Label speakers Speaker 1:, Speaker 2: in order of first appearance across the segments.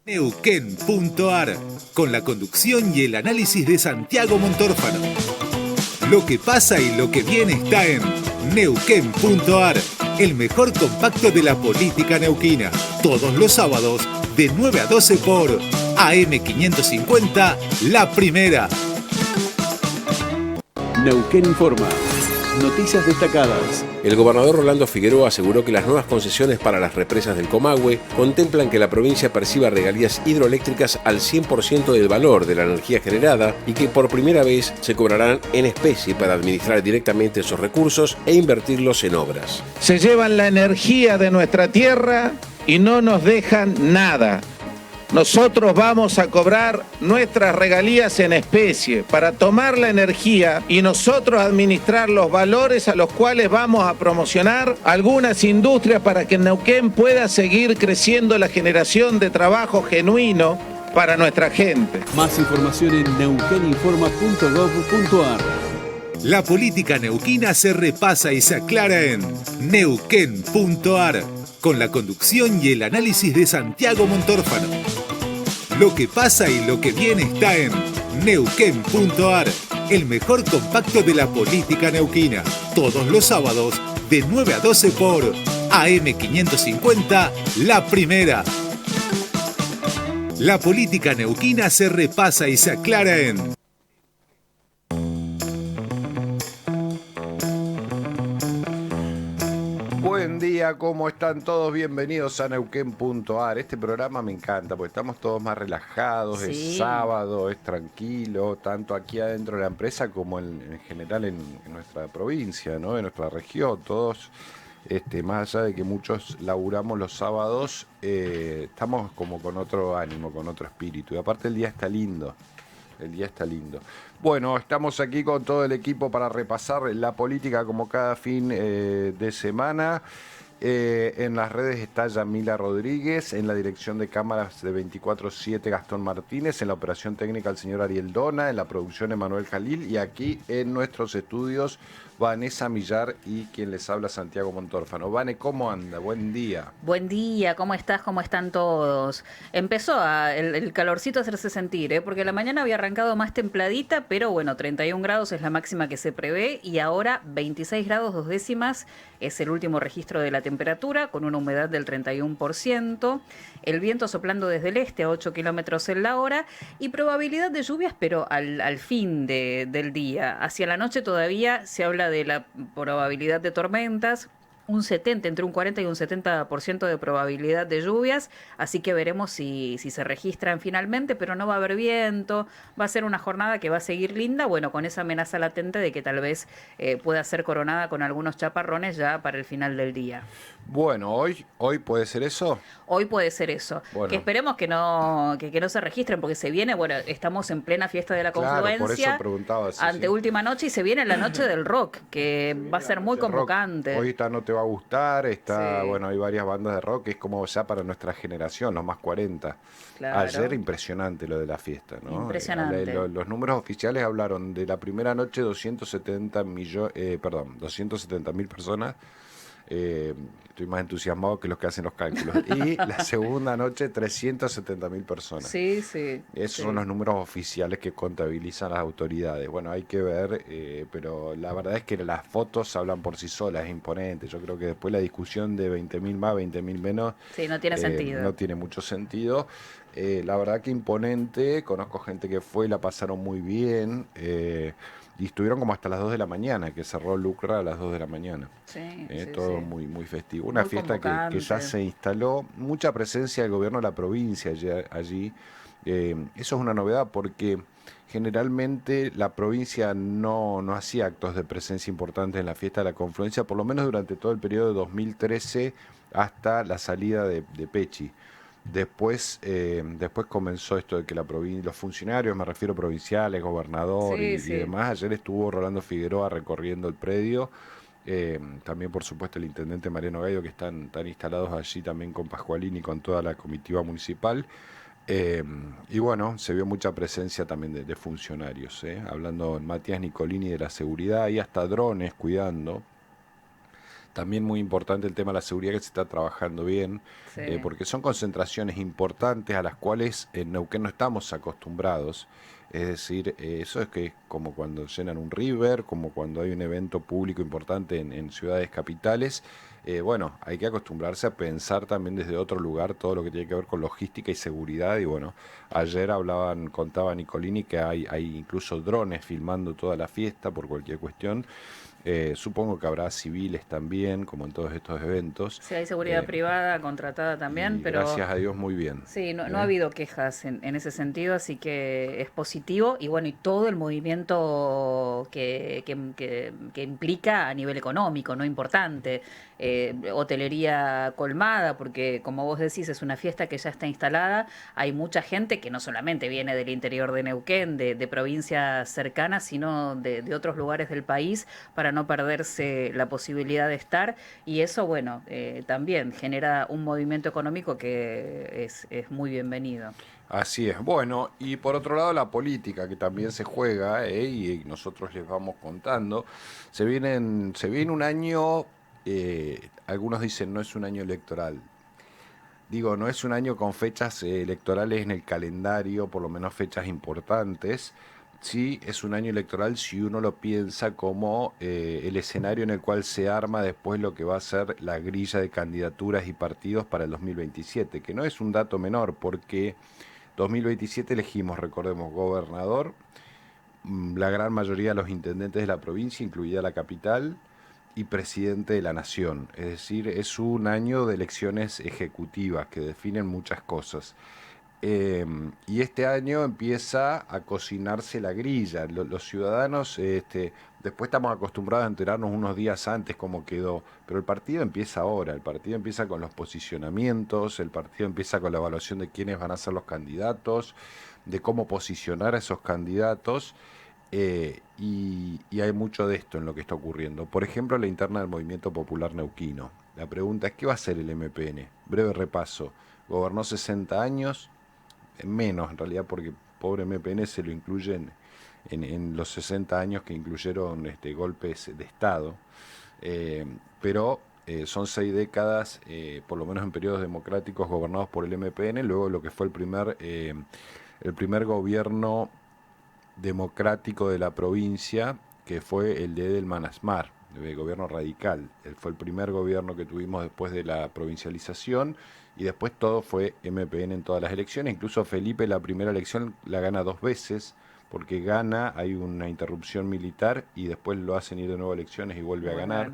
Speaker 1: Neuquén.ar, con la conducción y el análisis de Santiago Montórfano. Lo que pasa y lo que viene está en Neuquén.ar, el mejor compacto de la política neuquina. Todos los sábados, de 9 a 12 por AM550, La Primera.
Speaker 2: Neuquén Informa. Noticias destacadas.
Speaker 3: El gobernador Rolando Figueroa aseguró que las nuevas concesiones para las represas del Comahue contemplan que la provincia perciba regalías hidroeléctricas al 100% del valor de la energía generada y que por primera vez se cobrarán en especie para administrar directamente esos recursos e invertirlos en obras.
Speaker 4: Se llevan la energía de nuestra tierra y no nos dejan nada. Nosotros vamos a cobrar nuestras regalías en especie para tomar la energía y nosotros administrar los valores a los cuales vamos a promocionar algunas industrias para que en Neuquén pueda seguir creciendo la generación de trabajo genuino para nuestra gente.
Speaker 2: Más información en neuqueninforma.gov.ar.
Speaker 1: La política neuquina se repasa y se aclara en Neuquén.ar, con la conducción y el análisis de Santiago Montórfano. Lo que pasa y lo que viene está en Neuquén.ar, el mejor compacto de la política neuquina. Todos los sábados, de 9 a 12 por AM550, La Primera. La política neuquina se repasa y se aclara en
Speaker 5: Buen día, ¿cómo están todos? Bienvenidos a Neuquén.ar. Este programa me encanta porque estamos todos más relajados, sí. Es sábado, es tranquilo, tanto aquí adentro de la empresa como en general en nuestra provincia, ¿no? En nuestra región, todos, más allá de que muchos laburamos los sábados, estamos como con otro ánimo, con otro espíritu. Y aparte el día está lindo. El día está lindo. Bueno, estamos aquí con todo el equipo para repasar la política como cada fin de semana. En las redes está Yamila Rodríguez, en la dirección de cámaras de 24/7 Gastón Martínez, en la operación técnica el señor Ariel Dona, en la producción Emanuel Jalil y aquí en nuestros estudios Vanessa Millar y quien les habla Santiago Montórfano. Vane, ¿cómo anda? Buen día.
Speaker 6: Buen día, ¿cómo estás? ¿Cómo están todos? Empezó el calorcito a hacerse sentir, porque la mañana había arrancado más templadita, pero bueno, 31 grados es la máxima que se prevé y ahora 26 grados 2 décimas es el último registro de la temperatura, con una humedad del 31%, el viento soplando desde el este a 8 kilómetros en la hora y probabilidad de lluvias, pero al fin del día. Hacia la noche todavía se habla de la probabilidad de tormentas, entre un 40 y un 70% de probabilidad de lluvias, así que veremos si se registran finalmente, pero no va a haber viento, va a ser una jornada que va a seguir linda, bueno, con esa amenaza latente de que tal vez pueda ser coronada con algunos chaparrones ya para el final del día.
Speaker 5: Bueno, ¿hoy puede ser eso?
Speaker 6: Hoy puede ser eso. Bueno. Que esperemos que no se registren, porque se viene, bueno, estamos en plena fiesta de la Confluencia.
Speaker 5: Claro, por eso preguntaba.
Speaker 6: Última noche y se viene la noche del rock, que va a ser muy convocante.
Speaker 5: Hoy esta no te va a gustar, bueno, hay varias bandas de rock, que es como ya para nuestra generación, los más 40. Claro. Ayer impresionante lo de la fiesta, ¿no?
Speaker 6: Impresionante.
Speaker 5: Los números oficiales hablaron de la primera noche 270.000 personas. Estoy más entusiasmado que los que hacen los cálculos. Y la segunda noche, 370.000 personas.
Speaker 6: Sí.
Speaker 5: Esos son los números oficiales que contabilizan las autoridades. Bueno, hay que ver, pero la verdad es que las fotos hablan por sí solas, es imponente. Yo creo que después la discusión de 20.000 más, 20.000 menos...
Speaker 6: Sí, no tiene sentido.
Speaker 5: No tiene mucho sentido. La verdad que imponente. Conozco gente que fue y la pasaron muy bien. Y estuvieron como hasta las 2 de la mañana, que cerró Lucra a las 2 de la mañana. Todo muy, muy festivo. Una muy fiesta que ya se instaló. Mucha presencia del gobierno de la provincia allí. Eso es una novedad porque generalmente la provincia no hacía actos de presencia importantes en la fiesta de la Confluencia, por lo menos durante todo el periodo de 2013 hasta la salida de Pechi. Después comenzó esto de que los funcionarios, me refiero provinciales, gobernador y demás. Ayer estuvo Rolando Figueroa recorriendo el predio. También, por supuesto, el intendente Mariano Gallo, que están instalados allí también con Pascualini y con toda la comitiva municipal. Y bueno, se vio mucha presencia también de funcionarios. Hablando Matías Nicolini de la seguridad y hasta drones cuidando. También muy importante el tema de la seguridad, que se está trabajando bien,
Speaker 6: Sí.
Speaker 5: porque son concentraciones importantes a las cuales en Neuquén no estamos acostumbrados. Es decir, eso es que es como cuando llenan un river, como cuando hay un evento público importante en ciudades capitales. Bueno, hay que acostumbrarse a pensar también desde otro lugar todo lo que tiene que ver con logística y seguridad. Y bueno, ayer contaba Nicolini que hay incluso drones filmando toda la fiesta por cualquier cuestión. Supongo que habrá civiles también, como en todos estos eventos.
Speaker 6: Sí, hay seguridad privada contratada también, pero
Speaker 5: gracias a Dios muy bien.
Speaker 6: sí, no ha habido quejas en ese sentido, así que es positivo. Y bueno, y todo el movimiento que implica a nivel económico, ¿no? Importante. Hotelería colmada, porque como vos decís, es una fiesta que ya está instalada. Hay mucha gente que no solamente viene del interior de Neuquén, de provincias cercanas, sino de otros lugares del país, para no perderse la posibilidad de estar. Y eso, bueno, también genera un movimiento económico que es muy bienvenido.
Speaker 5: Así es. Bueno, y por otro lado la política, que también se juega, y nosotros les vamos contando. Se viene un año, algunos dicen no es un año electoral. Digo, no es un año con fechas electorales en el calendario, por lo menos fechas importantes. Sí, es un año electoral si uno lo piensa como el escenario en el cual se arma después lo que va a ser la grilla de candidaturas y partidos para el 2027, que no es un dato menor, porque 2027 elegimos, recordemos, gobernador, la gran mayoría de los intendentes de la provincia, incluida la capital, y presidente de la nación. Es decir, es un año de elecciones ejecutivas que definen muchas cosas. Y este año empieza a cocinarse la grilla. Los ciudadanos, después estamos acostumbrados a enterarnos unos días antes cómo quedó, pero el partido empieza ahora. El partido empieza con los posicionamientos, el partido empieza con la evaluación de quiénes van a ser los candidatos, de cómo posicionar a esos candidatos. Y hay mucho de esto en lo que está ocurriendo. Por ejemplo, la interna del Movimiento Popular Neuquino. La pregunta es, ¿qué va a hacer el MPN? Breve repaso. Gobernó 60 años, menos en realidad, porque pobre MPN se lo incluyen en los 60 años que incluyeron golpes de Estado. Pero son 6 décadas, por lo menos en periodos democráticos, gobernados por el MPN. Luego lo que fue el primer gobierno democrático de la provincia, que fue el de Edelman Asmar, el gobierno radical. Él fue el primer gobierno que tuvimos después de la provincialización, y después todo fue MPN en todas las elecciones. Incluso Felipe la primera elección la gana 2 veces, porque gana, hay una interrupción militar y después lo hacen ir de nuevo a elecciones y vuelve a ganar.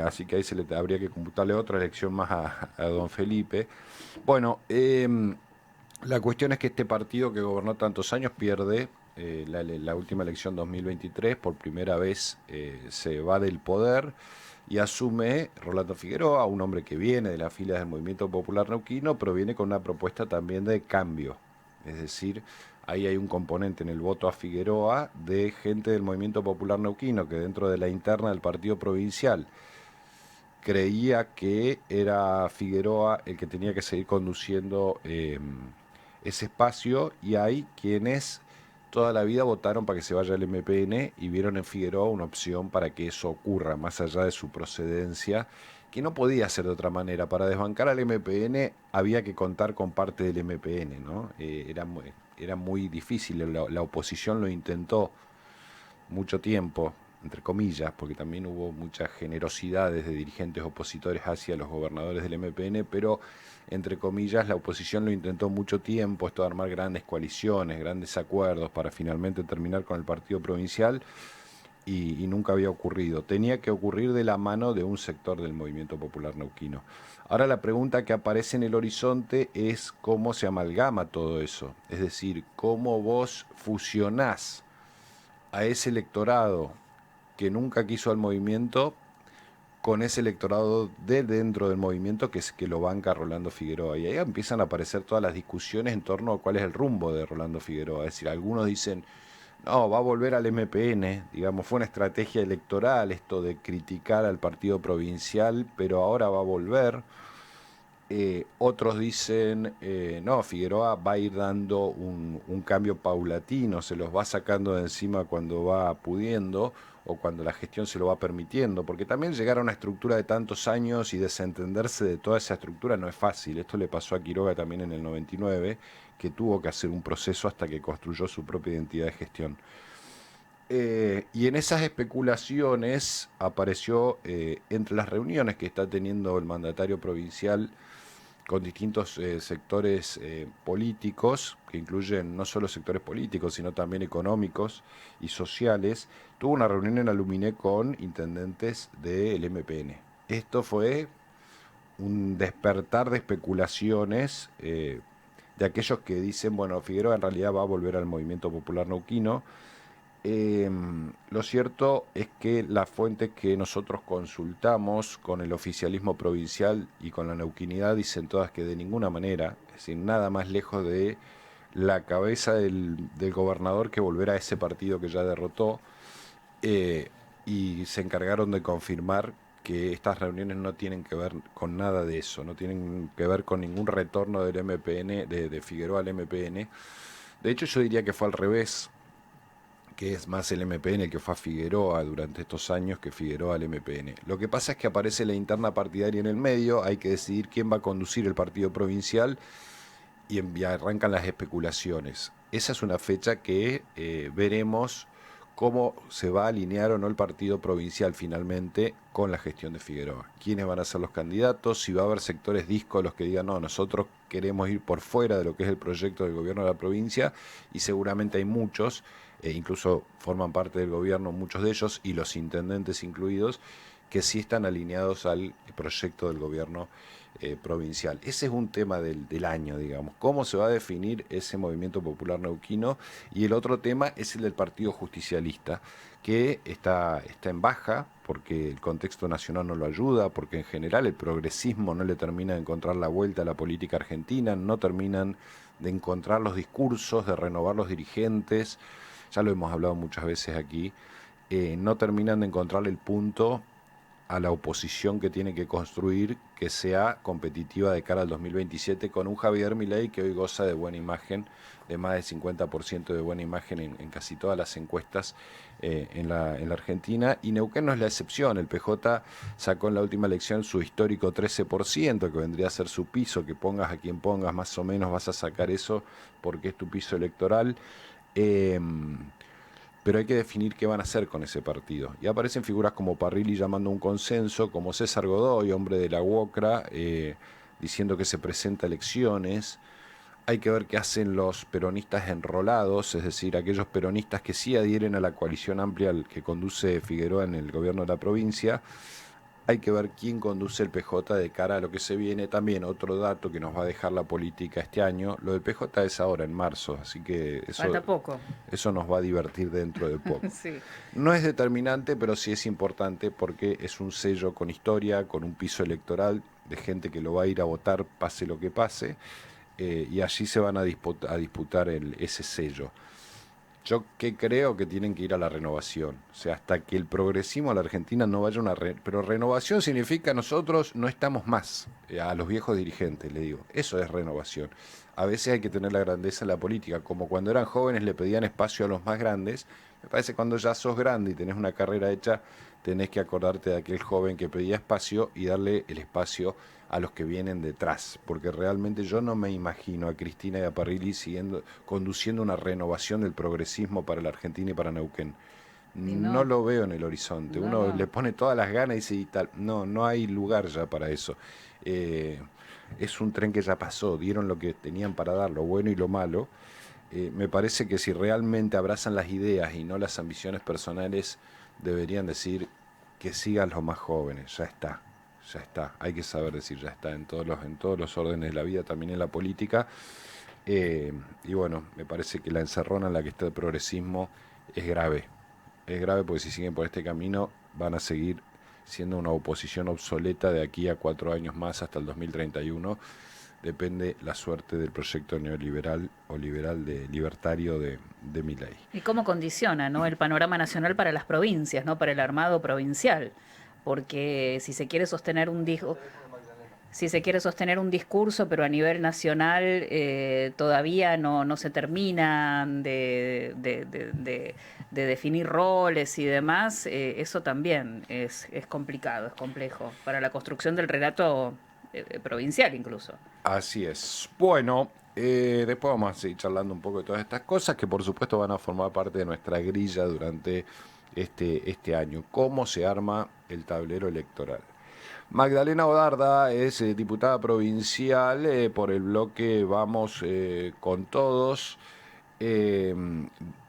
Speaker 5: Así que ahí habría que computarle otra elección más a don Felipe. Bueno, la cuestión es que este partido que gobernó tantos años pierde la última elección 2023, por primera vez se va del poder y asume Rolando Figueroa, un hombre que viene de las filas del Movimiento Popular Neuquino, pero viene con una propuesta también de cambio. Es decir, ahí hay un componente en el voto a Figueroa de gente del Movimiento Popular Neuquino que dentro de la interna del partido provincial creía que era Figueroa el que tenía que seguir conduciendo ese espacio, y hay quienes toda la vida votaron para que se vaya el MPN y vieron en Figueroa una opción para que eso ocurra, más allá de su procedencia, que no podía ser de otra manera. Para desbancar al MPN había que contar con parte del MPN, ¿no? Era muy difícil, la oposición lo intentó mucho tiempo, entre comillas, porque también hubo muchas generosidades de dirigentes opositores hacia los gobernadores del MPN, pero entre comillas la oposición lo intentó mucho tiempo, esto de armar grandes coaliciones, grandes acuerdos para finalmente terminar con el partido provincial, y nunca había ocurrido. Tenía que ocurrir de la mano de un sector del Movimiento Popular Neuquino. Ahora la pregunta que aparece en el horizonte es cómo se amalgama todo eso, es decir, cómo vos fusionás a ese electorado que nunca quiso al movimiento con ese electorado de dentro del movimiento que lo banca Rolando Figueroa. Y ahí empiezan a aparecer todas las discusiones en torno a cuál es el rumbo de Rolando Figueroa. Es decir, algunos dicen, no, va a volver al MPN, digamos, fue una estrategia electoral esto de criticar al partido provincial, pero ahora va a volver. Otros dicen, no, Figueroa va a ir dando un cambio paulatino, se los va sacando de encima cuando va pudiendo o cuando la gestión se lo va permitiendo, porque también llegar a una estructura de tantos años y desentenderse de toda esa estructura no es fácil. Esto le pasó a Quiroga también en el 99, que tuvo que hacer un proceso hasta que construyó su propia identidad de gestión. Y en esas especulaciones apareció entre las reuniones que está teniendo el mandatario provincial con distintos sectores políticos, que incluyen no solo sectores políticos, sino también económicos y sociales, tuvo una reunión en Aluminé con intendentes del MPN. Esto fue un despertar de especulaciones de aquellos que dicen, bueno, Figueroa en realidad va a volver al movimiento popular neuquino. Lo cierto es que las fuentes que nosotros consultamos con el oficialismo provincial y con la neuquinidad dicen todas que de ninguna manera, es decir, nada más lejos de la cabeza del gobernador que volver a ese partido que ya derrotó, y se encargaron de confirmar que estas reuniones no tienen que ver con nada de eso, no tienen que ver con ningún retorno del MPN, de Figueroa al MPN. De hecho, yo diría que fue al revés, que es más el MPN el que fue a Figueroa durante estos años que Figueroa al MPN. Lo que pasa es que aparece la interna partidaria en el medio, hay que decidir quién va a conducir el partido provincial y arrancan las especulaciones. Esa es una fecha que veremos cómo se va a alinear o no el partido provincial finalmente con la gestión de Figueroa. ¿Quiénes van a ser los candidatos? Si va a haber sectores discos los que digan, no, nosotros queremos ir por fuera de lo que es el proyecto del gobierno de la provincia, y seguramente hay muchos, incluso forman parte del gobierno muchos de ellos, y los intendentes incluidos, que sí están alineados al proyecto del gobierno provincial. Ese es un tema del año, digamos, cómo se va a definir ese movimiento popular neuquino. Y el otro tema es el del Partido Justicialista, que está en baja porque el contexto nacional no lo ayuda, porque en general el progresismo no le termina de encontrar la vuelta a la política argentina, no terminan de encontrar los discursos, de renovar los dirigentes, ya lo hemos hablado muchas veces aquí, no terminan de encontrar el punto a la oposición que tiene que construir, que sea competitiva de cara al 2027, con un Javier Milei que hoy goza de buena imagen, de más del 50% de buena imagen en casi todas las encuestas en la Argentina, y Neuquén no es la excepción. El PJ sacó en la última elección su histórico 13%, que vendría a ser su piso, que pongas a quien pongas, más o menos vas a sacar eso porque es tu piso electoral. Pero hay que definir qué van a hacer con ese partido. Y aparecen figuras como Parrilli llamando a un consenso, como César Godoy, hombre de la UOCRA, diciendo que se presenta a elecciones. Hay que ver qué hacen los peronistas enrolados, es decir, aquellos peronistas que sí adhieren a la coalición amplia al que conduce Figueroa en el gobierno de la provincia. Hay que ver quién conduce el PJ de cara a lo que se viene. También otro dato que nos va a dejar la política este año, lo del PJ es ahora, en marzo, así que
Speaker 6: falta poco.
Speaker 5: Eso nos va a divertir dentro de poco.
Speaker 6: Sí.
Speaker 5: No es determinante, pero sí es importante porque es un sello con historia, con un piso electoral de gente que lo va a ir a votar pase lo que pase, y allí se van a disputar ese sello. Yo que creo que tienen que ir a la renovación, o sea, hasta que el progresismo a la Argentina no vaya pero renovación significa nosotros no estamos más, a los viejos dirigentes, le digo, eso es renovación. A veces hay que tener la grandeza en la política, como cuando eran jóvenes le pedían espacio a los más grandes. Me parece que cuando ya sos grande y tenés una carrera hecha, tenés que acordarte de aquel joven que pedía espacio y darle el espacio a los que vienen detrás, porque realmente yo no me imagino a Cristina y a Parrilli conduciendo una renovación del progresismo para la Argentina y para Neuquén. No lo veo en el horizonte. Uno le pone todas las ganas y dice y tal. No hay lugar ya para eso. Es un tren que ya pasó, dieron lo que tenían para dar, lo bueno y lo malo. Me parece que si realmente abrazan las ideas y no las ambiciones personales, deberían decir que sigan los más jóvenes, ya está, hay que saber decir ya está en todos los órdenes de la vida, también en la política, y bueno, me parece que la encerrona en la que está el progresismo es grave porque si siguen por este camino van a seguir siendo una oposición obsoleta de aquí a 4 años más hasta el 2031, depende la suerte del proyecto neoliberal o libertario de Milei.
Speaker 6: ¿Y cómo condiciona, ¿no?, el panorama nacional para las provincias, ¿no?, para el armado provincial? Porque si se quiere sostener un si se quiere sostener un discurso, pero a nivel nacional todavía no se terminan de definir roles y demás, eso también es complicado, es complejo para la construcción del relato provincial incluso.
Speaker 5: Así es. Bueno, después vamos a seguir charlando un poco de todas estas cosas que por supuesto van a formar parte de nuestra grilla durante este año. ¿Cómo se arma el tablero electoral? Magdalena Odarda es diputada provincial por el bloque Vamos con Todos. Eh,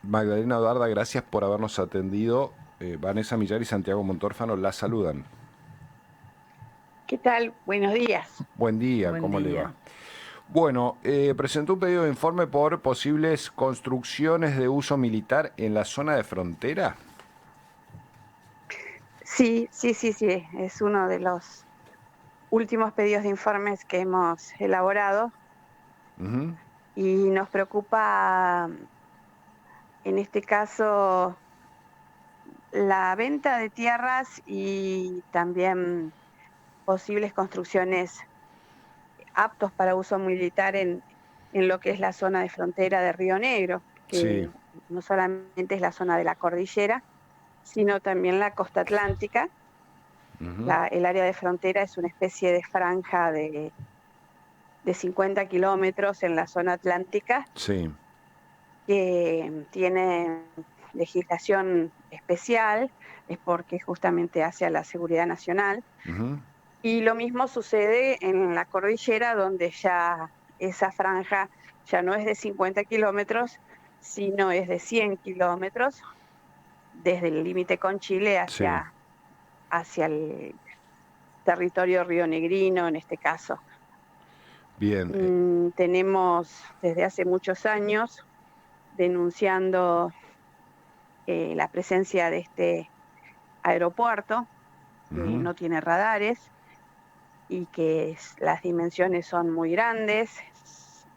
Speaker 5: Magdalena Odarda, gracias por habernos atendido. Vanessa Millar y Santiago Montórfano la saludan.
Speaker 7: ¿Qué tal? Buenos días.
Speaker 5: Buen día,
Speaker 6: Buen
Speaker 5: ¿cómo le
Speaker 6: día.
Speaker 5: va? Bueno, presentó un pedido de informe por posibles construcciones de uso militar en la zona de frontera.
Speaker 7: Sí. Es uno de los últimos pedidos de informes que hemos elaborado
Speaker 5: Ujú.
Speaker 7: y nos preocupa, en este caso, la venta de tierras y también posibles construcciones aptos para uso militar en lo que es la zona de frontera de Río Negro, que
Speaker 5: Sí.
Speaker 7: no solamente es la zona de la cordillera, sino también la costa atlántica.
Speaker 5: Ujú.
Speaker 7: El área de frontera es una especie de franja de 50 kilómetros en la zona atlántica
Speaker 5: Sí.
Speaker 7: que tiene legislación especial, es porque justamente hace a la seguridad nacional.
Speaker 5: Ujú.
Speaker 7: Y lo mismo sucede en la cordillera, donde ya esa franja ya no es de 50 kilómetros, sino es de 100 kilómetros, desde el límite con Chile
Speaker 5: Sí.
Speaker 7: hacia el territorio rionegrino, en este caso.
Speaker 5: Bien.
Speaker 7: Tenemos desde hace muchos años denunciando la presencia de este aeropuerto, que
Speaker 5: Ujú.
Speaker 7: no tiene radares y que las dimensiones son muy grandes,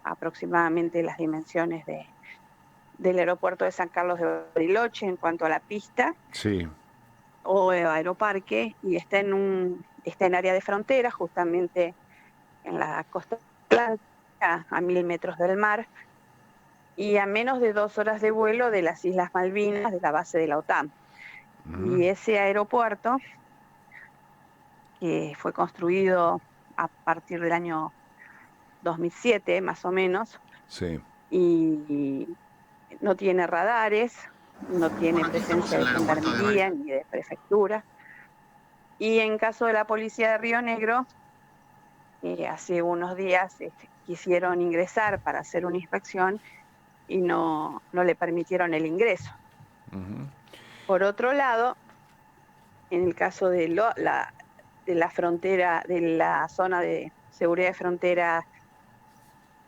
Speaker 7: aproximadamente las dimensiones del aeropuerto de San Carlos de Bariloche en cuanto a la pista
Speaker 5: Sí.
Speaker 7: o aeroparque, y está en área de frontera, justamente en la costa atlántica, a 1000 metros del mar, y a menos de 2 horas de vuelo de las Islas Malvinas, de la base de la OTAN.
Speaker 5: Ujú.
Speaker 7: Y ese aeropuerto, que fue construido a partir del año 2007, más o menos,
Speaker 5: Sí.
Speaker 7: y no tiene radares, no tiene presencia de gendarmería ni de prefectura. Y en caso de la policía de Río Negro, hace unos días quisieron ingresar para hacer una inspección y no le permitieron el ingreso.
Speaker 5: Ujú.
Speaker 7: Por otro lado, en el caso de la frontera, de la zona de seguridad de frontera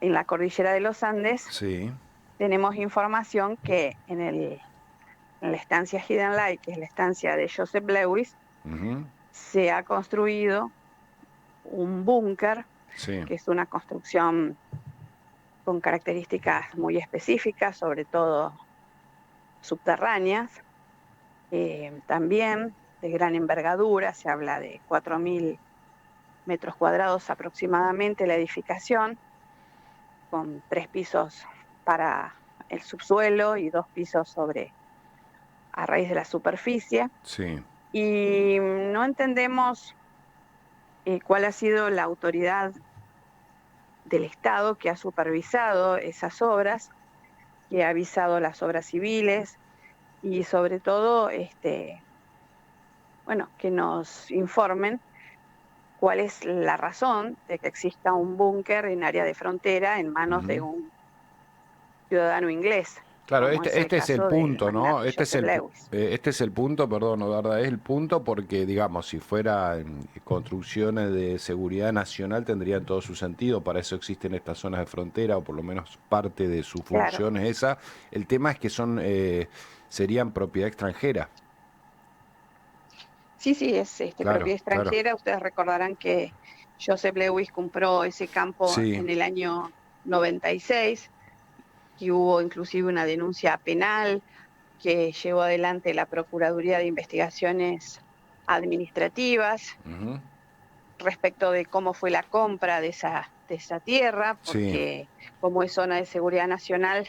Speaker 7: en la cordillera de los Andes,
Speaker 5: Sí.
Speaker 7: tenemos información que en la estancia Hidden Light, que es la estancia de Joseph Lewis,
Speaker 5: Ujú.
Speaker 7: se ha construido un búnker,
Speaker 5: Sí.
Speaker 7: que es una construcción con características muy específicas, sobre todo subterráneas, también de gran envergadura, se habla de 4000 metros cuadrados aproximadamente la edificación, con 3 pisos para el subsuelo y 2 pisos a raíz de la superficie.
Speaker 5: Sí.
Speaker 7: Y no entendemos cuál ha sido la autoridad del Estado que ha supervisado esas obras, que ha avisado las obras civiles y sobre todo, que nos informen cuál es la razón de que exista un búnker en área de frontera en manos de
Speaker 5: Ujú.
Speaker 7: un ciudadano inglés,
Speaker 5: Claro,
Speaker 7: como es el
Speaker 5: este es el
Speaker 7: caso del
Speaker 5: punto, ¿no?
Speaker 7: magnate Joseph Lewis.
Speaker 5: Este es el punto, perdón, Odarda, es el punto porque, digamos, si fueran construcciones de seguridad nacional tendrían todo su sentido, para eso existen estas zonas de frontera, o por lo menos parte de su
Speaker 7: Claro.
Speaker 5: función es esa. El tema es que serían propiedad extranjera.
Speaker 7: Sí, es
Speaker 5: Claro,
Speaker 7: propiedad
Speaker 5: claro.
Speaker 7: extranjera. Ustedes recordarán que Joseph Lewis compró ese campo
Speaker 5: Sí.
Speaker 7: en el año 96, que hubo inclusive una denuncia penal que llevó adelante la Procuraduría de Investigaciones Administrativas,
Speaker 5: Ujú.
Speaker 7: respecto de cómo fue la compra de esa tierra, porque como es zona de seguridad nacional,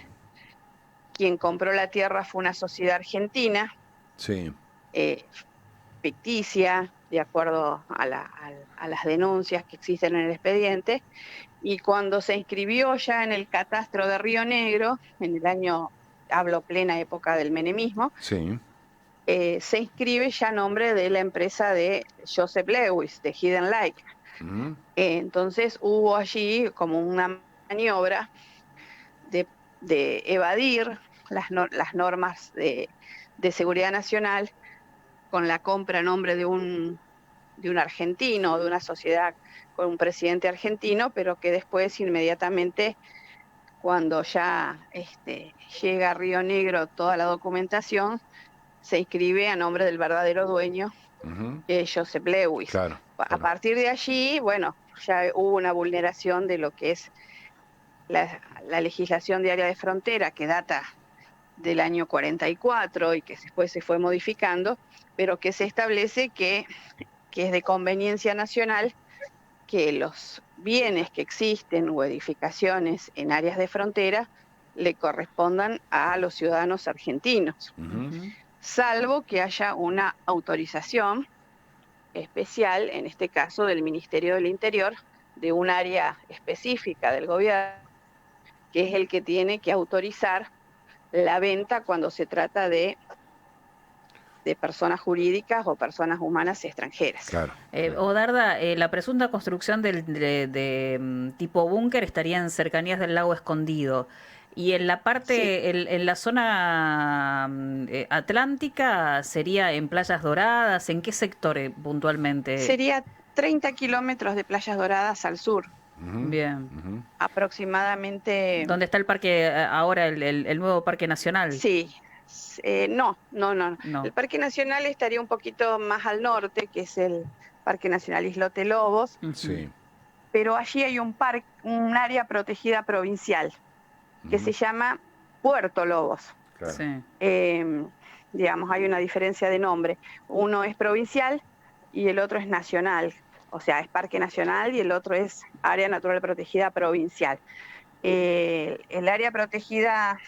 Speaker 7: quien compró la tierra fue una sociedad argentina, ficticia, de acuerdo a las denuncias que existen en el expediente, y cuando se inscribió ya en el catastro de Río Negro, en el año, hablo plena época del menemismo, se inscribe ya a nombre de la empresa de Joseph Lewis, de Hidden Lake. Entonces hubo allí como una maniobra de evadir las normas de seguridad nacional con la compra a nombre de un argentino, de una sociedad con un presidente argentino, pero que después inmediatamente, cuando ya llega a Río Negro toda la documentación, se inscribe a nombre del verdadero dueño, que es Joseph Lewis. A partir de allí, bueno, ya hubo una vulneración de lo que es la legislación de área de frontera, que data del año 44 y que después se fue modificando, pero que se establece que es de conveniencia nacional que los bienes que existen o edificaciones en áreas de frontera le correspondan a los ciudadanos argentinos, salvo que haya una autorización especial, en este caso del Ministerio del Interior, de un área específica del gobierno, que es el que tiene que autorizar la venta cuando se trata de personas jurídicas o personas humanas extranjeras.
Speaker 6: Odarda, la presunta construcción de tipo búnker estaría en cercanías del lago Escondido. Y en la parte, en la zona atlántica, ¿sería en Playas Doradas? ¿En qué sector puntualmente?
Speaker 7: Sería 30 kilómetros de Playas Doradas al sur.
Speaker 6: Bien.
Speaker 7: Aproximadamente.
Speaker 6: ¿Dónde está el parque ahora, el nuevo Parque Nacional?
Speaker 7: Sí. No. El Parque Nacional estaría un poquito más al norte, que es el Parque Nacional Islote Lobos. Pero allí hay un área protegida provincial que se llama Puerto Lobos. Digamos, hay una diferencia de nombre. Uno es provincial y el otro es nacional. O sea, es Parque Nacional y el otro es Área Natural Protegida Provincial. El área protegida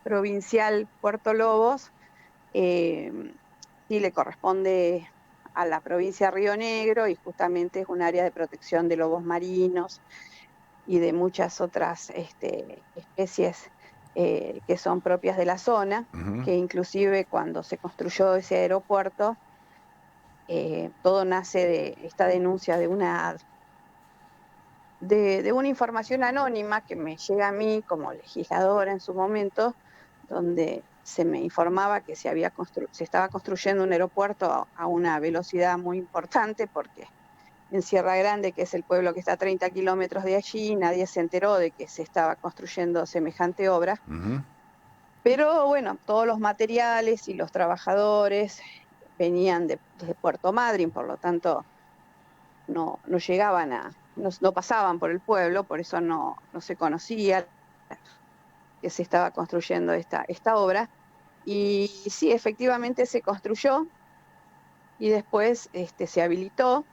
Speaker 7: provincial Puerto Lobos sí le corresponde a la provincia de Río Negro y justamente es un área de protección de lobos marinos y de muchas otras especies que son propias de la zona, que inclusive cuando se construyó ese aeropuerto, todo nace de esta denuncia de una información anónima que me llega a mí como legisladora en su momento, donde se me informaba que se estaba construyendo un aeropuerto a una velocidad muy importante, porque en Sierra Grande, que es el pueblo que está a 30 kilómetros de allí, nadie se enteró de que se estaba construyendo semejante obra. Pero bueno, todos los materiales y los trabajadores venían desde Puerto Madryn, por lo tanto no llegaban no pasaban por el pueblo, por eso no se conocía que se estaba construyendo esta obra. Y sí, efectivamente se construyó y después se habilitó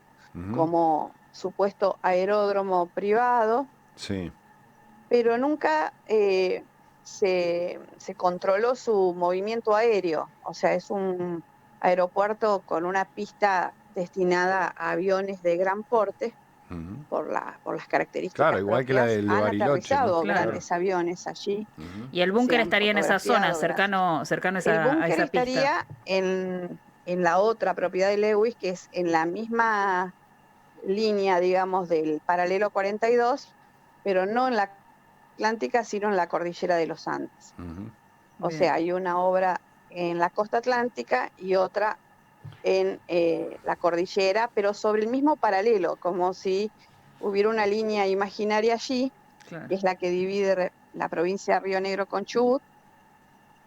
Speaker 7: como supuesto aeródromo privado, pero nunca se controló su movimiento aéreo. O sea, es un aeropuerto con una pista destinada a aviones de gran porte, por las características.
Speaker 5: Claro, igual que la del
Speaker 7: Han
Speaker 5: Bariloche,
Speaker 7: aterrizado
Speaker 5: ¿no?
Speaker 7: grandes aviones allí.
Speaker 6: Y el búnker estaría en esa zona, cercano a esa pista.
Speaker 7: El búnker estaría en la otra propiedad de Lewis, que es en la misma línea, digamos, del paralelo 42, pero no en la Atlántica, sino en la cordillera de los Andes. O sea, hay una obra en la costa atlántica y otra en la cordillera, pero sobre el mismo paralelo, como si hubiera una línea imaginaria allí, que es la que divide la provincia de Río Negro con Chubut,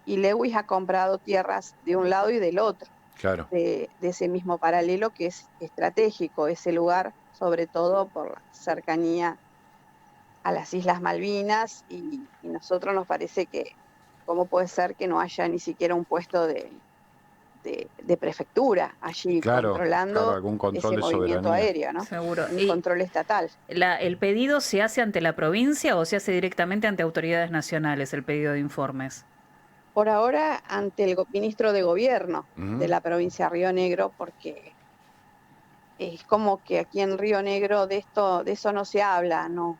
Speaker 7: y Lewis ha comprado tierras de un lado y del otro, de ese mismo paralelo, que es estratégico ese lugar, sobre todo por la cercanía a las Islas Malvinas, y nosotros nos parece que cómo puede ser que no haya ni siquiera un puesto de de prefectura allí controlando
Speaker 5: algún control
Speaker 7: ese
Speaker 5: de
Speaker 7: movimiento
Speaker 5: soberanía.
Speaker 7: aéreo, ¿no?
Speaker 6: Seguro.
Speaker 7: Un
Speaker 6: Y
Speaker 7: control estatal.
Speaker 6: ¿el pedido se hace ante la provincia o se hace directamente ante autoridades nacionales, el pedido de informes?
Speaker 7: Por ahora ante el ministro de Gobierno
Speaker 5: Ujú.
Speaker 7: de la provincia de Río Negro, porque es como que aquí en Río Negro de eso no se habla, no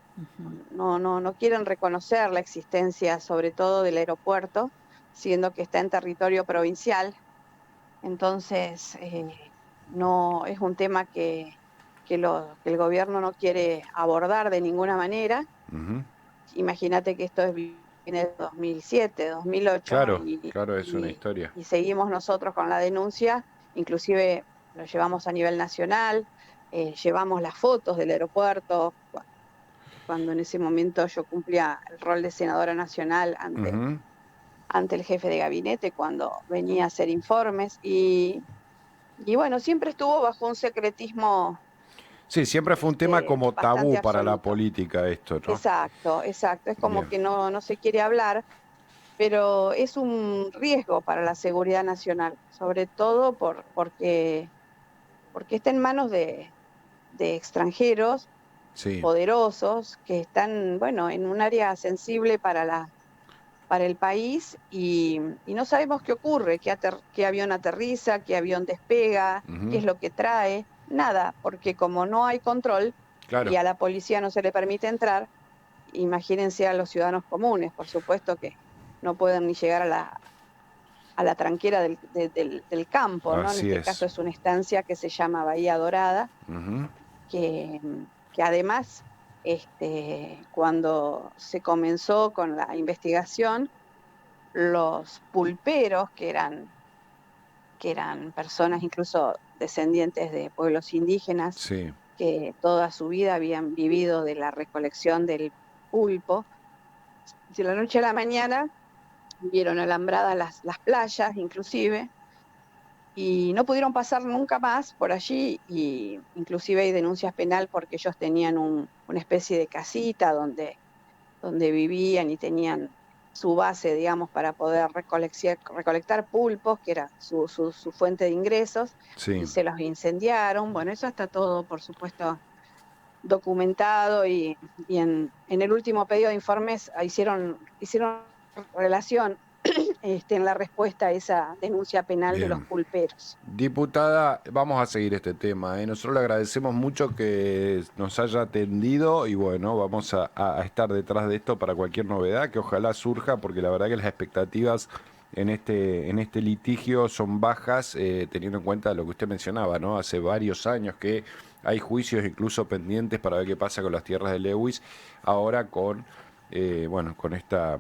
Speaker 7: quieren reconocer la existencia, sobre todo del aeropuerto, siendo que está en territorio provincial. Entonces, no es un tema que el gobierno no quiere abordar de ninguna manera.
Speaker 5: Ujú.
Speaker 7: Imagínate que esto viene de 2007, 2008,
Speaker 5: Claro, es una historia.
Speaker 7: y seguimos nosotros con la denuncia, inclusive lo llevamos a nivel nacional, llevamos las fotos del aeropuerto, cuando en ese momento yo cumplía el rol de senadora nacional
Speaker 5: Ujú.
Speaker 7: ante el jefe de gabinete cuando venía a hacer informes, y bueno, siempre estuvo bajo un secretismo
Speaker 5: Sí, siempre fue un tema como
Speaker 7: bastante
Speaker 5: tabú para la
Speaker 7: absoluto.
Speaker 5: política esto, ¿no?
Speaker 7: Exacto. Es como
Speaker 5: Bien.
Speaker 7: que no se quiere hablar, pero es un riesgo para la seguridad nacional, sobre todo porque está en manos de extranjeros
Speaker 5: Sí.
Speaker 7: poderosos que están, bueno, en un área sensible para el país, y no sabemos qué ocurre, qué avión aterriza, qué avión despega, qué
Speaker 5: Ujú.
Speaker 7: es lo que trae, nada, porque como no hay control
Speaker 5: Claro.
Speaker 7: y a la policía no se le permite entrar, imagínense a los ciudadanos comunes, por supuesto que no pueden ni llegar a la tranquera del campo, ¿no? En
Speaker 5: Así
Speaker 7: este caso
Speaker 5: es.
Speaker 7: es una estancia que se llama Bahía Dorada,
Speaker 5: Ujú.
Speaker 7: que, que además, cuando se comenzó con la investigación, los pulperos, que eran personas incluso descendientes de pueblos indígenas,
Speaker 5: Sí.
Speaker 7: que toda su vida habían vivido de la recolección del pulpo, de la noche a la mañana vieron alambradas las playas inclusive, y no pudieron pasar nunca más por allí, y inclusive hay denuncias penal porque ellos tenían una especie de casita donde vivían y tenían su base, digamos, para poder recolectar pulpos, que era su fuente de ingresos,
Speaker 5: Sí.
Speaker 7: y se los incendiaron. Bueno, eso está todo, por supuesto, documentado, y en el último pedido de informes hicieron relación en la respuesta a esa denuncia penal de los
Speaker 5: Bien.
Speaker 7: pulperos.
Speaker 5: Diputada, vamos a seguir este tema, ¿eh? Nosotros le agradecemos mucho que nos haya atendido y bueno, vamos a estar detrás de esto para cualquier novedad que ojalá surja, porque la verdad que las expectativas en este litigio son bajas, teniendo en cuenta lo que usted mencionaba, ¿no? Hace varios años que hay juicios incluso pendientes para ver qué pasa con las tierras de Lewis, ahora con, bueno, con esta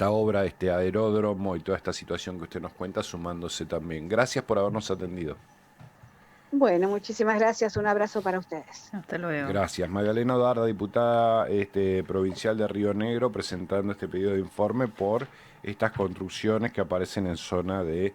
Speaker 5: obra, este aeródromo y toda esta situación que usted nos cuenta sumándose también. Gracias por habernos atendido.
Speaker 7: Bueno, muchísimas gracias. Un abrazo para ustedes.
Speaker 6: Hasta luego.
Speaker 5: Gracias. Magdalena Darda, diputada provincial de Río Negro, presentando este pedido de informe por estas construcciones que aparecen en zona de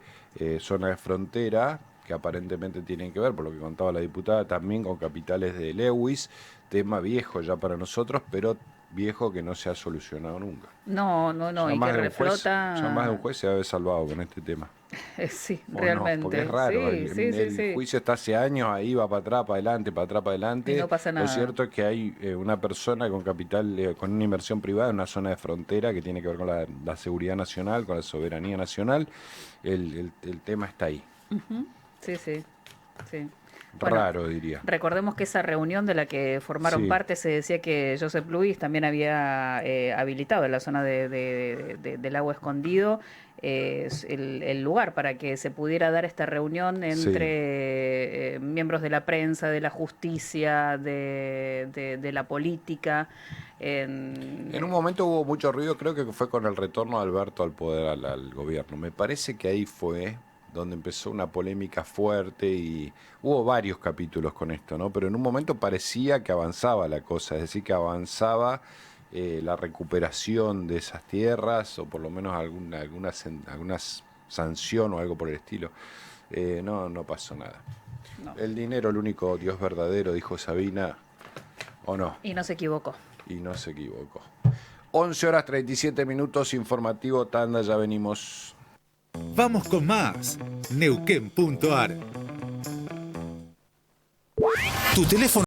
Speaker 5: frontera, que aparentemente tienen que ver, por lo que contaba la diputada, también con capitales de Lewis, tema viejo ya para nosotros, pero viejo que no se ha solucionado nunca.
Speaker 6: No, y que reflota...
Speaker 5: Ya más de un juez se ha salvado con este tema.
Speaker 6: Sí,
Speaker 5: ¿O
Speaker 6: realmente.
Speaker 5: no? Porque es raro,
Speaker 6: Sí,
Speaker 5: el juicio está hace años, ahí va para atrás, para adelante, para atrás, para adelante.
Speaker 6: Y no pasa nada.
Speaker 5: Lo cierto es que hay una persona con capital, con una inversión privada en una zona de frontera que tiene que ver con la seguridad nacional, con la soberanía nacional. El tema está ahí.
Speaker 6: Uh-huh. Sí.
Speaker 5: Raro,
Speaker 6: Bueno,
Speaker 5: diría.
Speaker 6: Recordemos que esa reunión de la que formaron parte se decía que Joseph Luis también había habilitado en la zona del Lago Escondido el lugar para que se pudiera dar esta reunión entre miembros de la prensa, de la justicia, de la política.
Speaker 5: En un momento hubo mucho ruido, creo que fue con el retorno de Alberto al poder, al gobierno. Me parece que ahí fue donde empezó una polémica fuerte y hubo varios capítulos con esto, ¿no? Pero en un momento parecía que avanzaba la cosa, es decir, que avanzaba la recuperación de esas tierras, o por lo menos alguna sanción o algo por el estilo. No pasó nada.
Speaker 6: No.
Speaker 5: El dinero, el único Dios verdadero, dijo Sabina, ¿o no?
Speaker 6: Y no se equivocó.
Speaker 5: 11 horas 37 minutos, informativo, tanda, ya venimos.
Speaker 1: Vamos con más. Neuquén.ar. Tu teléfono